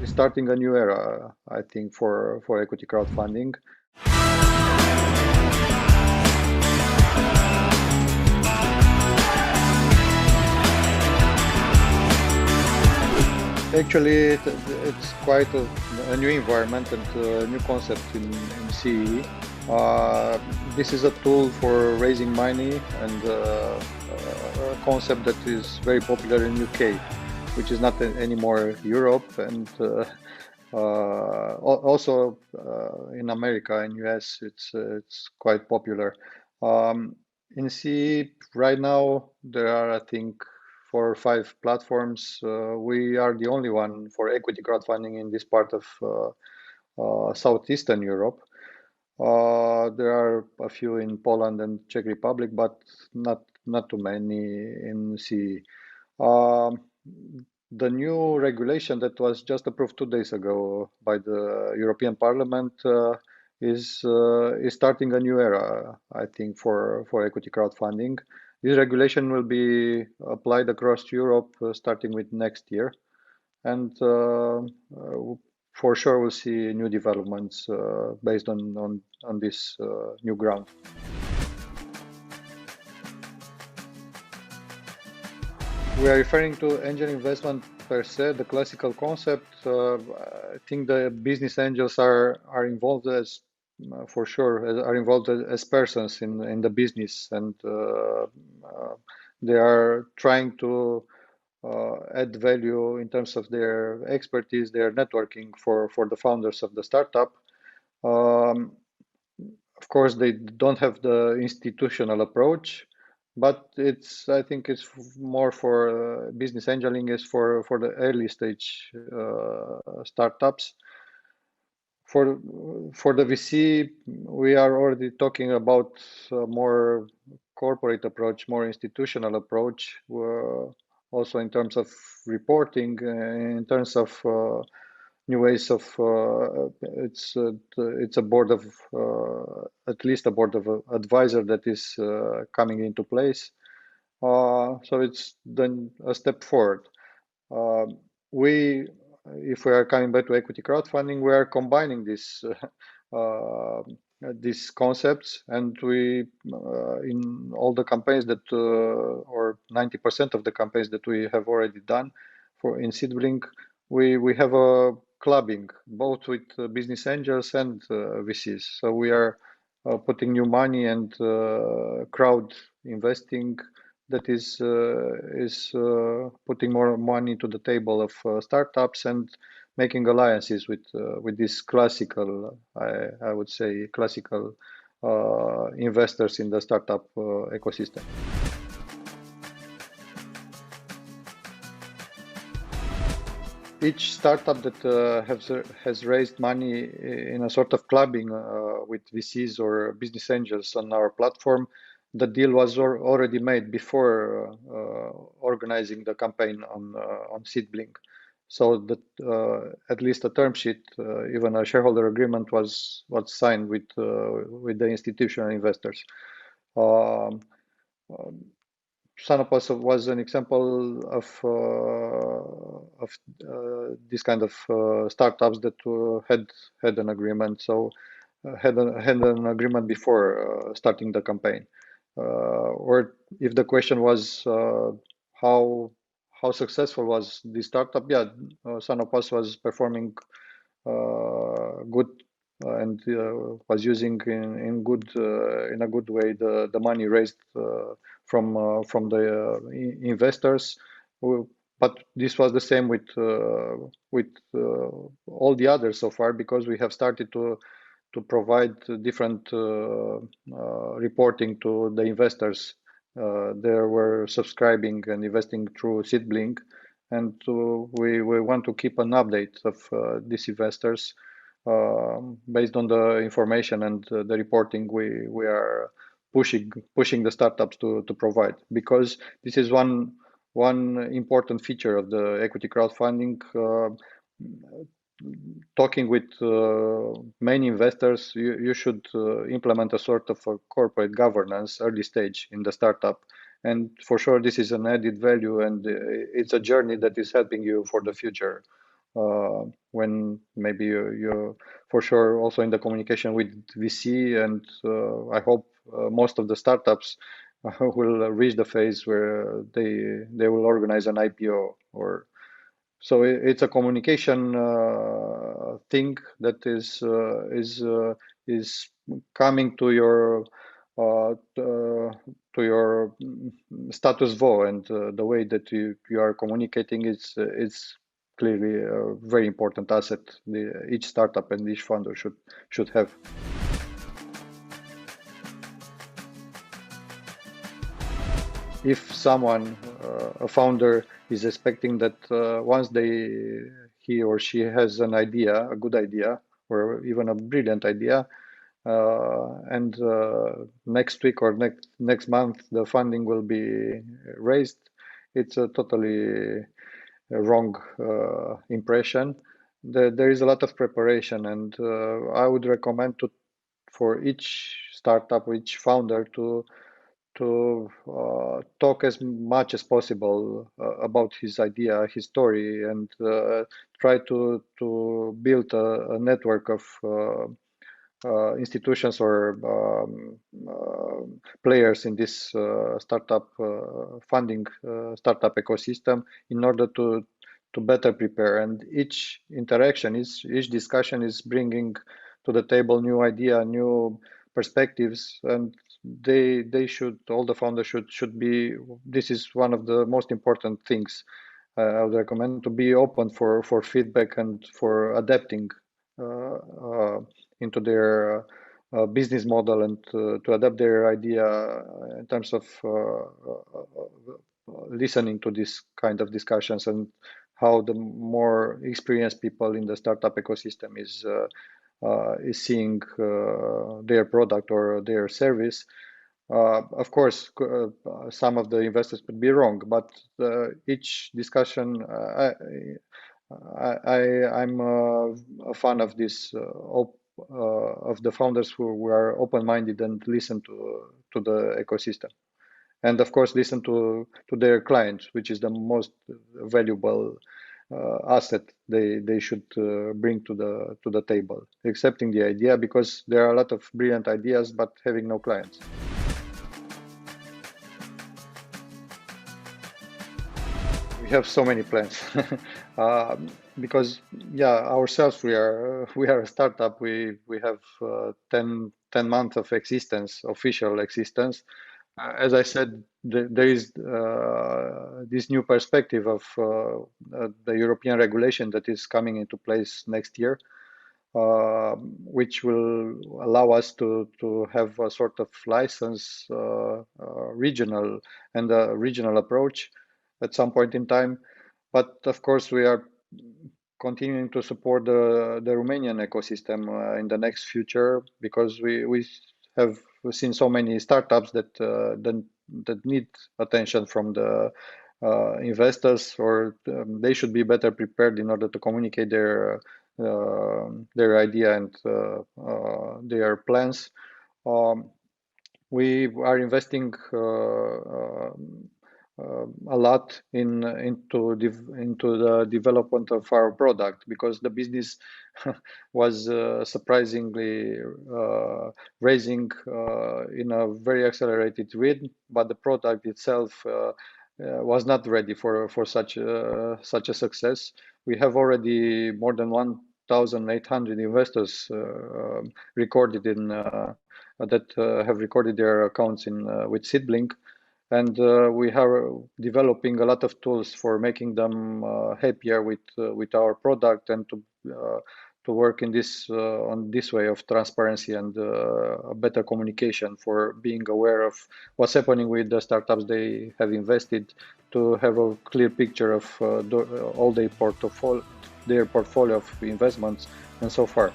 starting a new era, I think, for equity crowdfunding. Actually, it's quite a new environment and a new concept in CE. This is a tool for raising money and a concept that is very popular in UK, which is not anymore Europe, and also in America and US, it's quite popular. In CE right now, there are, I think, 4 or 5 platforms. We are the only one for equity crowdfunding in this part of Southeastern Europe. There are a few in Poland and Czech Republic, but not too many in CE. The new regulation that was just approved 2 days ago by the European Parliament is starting a new era, I think, for equity crowdfunding. This regulation will be applied across Europe starting with next year, and for sure we'll see new developments based on this new ground. We are referring to angel investment per se, the classical concept. I think the business angels are involved as, for sure, are involved as persons in the business, and they are trying to add value in terms of their expertise, their networking for the founders of the startup. Of course, they don't have the institutional approach, but I think it's more for business angeling is for the early stage startups. For the VC, we are already talking about a more corporate approach, more institutional approach, also in terms of reporting, in terms of new ways of it's a board of at least a board of advisor that is coming into place. So it's then a step forward. If we are coming back to equity crowdfunding, we are combining these concepts, and we in all the campaigns that or 90% of the campaigns that we have already done in SeedBlink, we have a clubbing both with business angels and VCs. So we are putting new money and crowd investing that is putting more money to the table of startups and making alliances with these classical, I would say, classical investors in the startup ecosystem. Each startup that has raised money in a sort of clubbing with VCs or business angels on our platform, the deal was already made before organizing the campaign on SeedBlink. So that at least a term sheet, even a shareholder agreement was signed with the institutional investors. Sanopos was an example of this kind of startups that had an agreement. So had an agreement before starting the campaign. Or if the question was how successful was this startup, yeah, Sanopos was performing good and was using in a good way the money raised from the investors. But this was the same with all the others so far, because we have started to provide different reporting to the investors. They were subscribing and investing through SeedBlink, and we want to keep an update of these investors based on the information and the reporting we are pushing the startups to provide, because this is one important feature of the equity crowdfunding. Talking with many investors, you should implement a sort of a corporate governance early stage in the startup, and for sure this is an added value, and it's a journey that is helping you for the future. when maybe you for sure also in the communication with VC, and I hope most of the startups will reach the phase where they will organize an IPO. Or so it's a communication thing that is coming to your to your status quo, and the way that you are communicating is clearly a very important asset each startup and each founder should have. If someone, a founder, is expecting that once he or she has an idea, a good idea, or even a brilliant idea, and next week or next month the funding will be raised, it's a totally wrong impression. There is a lot of preparation, and I would recommend for each startup, each founder to talk as much as possible about his idea, his story, and try to build a network of institutions or players in this startup funding startup ecosystem in order to better prepare. And each interaction, each discussion is bringing to the table new idea, new perspectives, and all the founders should be. This is one of the most important things. I would recommend to be open for feedback and for adapting uh, uh, into their business model, and to adapt their idea in terms of listening to this kind of discussions, and how the more experienced people in the startup ecosystem is seeing their product or their service. Of course, some of the investors could be wrong, but each discussion, I'm a fan of this of the founders who are open-minded and listen to the ecosystem, and of course listen to their clients, which is the most valuable asset they should bring to the table, accepting the idea, because there are a lot of brilliant ideas but having no clients. We have so many plans. Because ourselves we are a startup. We have 10 months of existence, official existence. As I said, there is this new perspective of the European regulation that is coming into place next year, which will allow us to have a sort of license, regional and a regional approach at some point in time. But of course, we are continuing to support the Romanian ecosystem in the next future, because we have seen so many startups that need attention from the investors, or they should be better prepared in order to communicate their idea and their plans. We are investing a lot into the development of our product, because the business was surprisingly raising in a very accelerated rate, but the product itself was not ready for such a success. We have already more than 1,800 investors recorded in that have recorded their accounts in with SeedBlink, and we are developing a lot of tools for making them happier with our product, and to work in this on this way of transparency and a better communication, for being aware of what's happening with the startups they have invested, to have a clear picture of all their portfolio of investments and so far.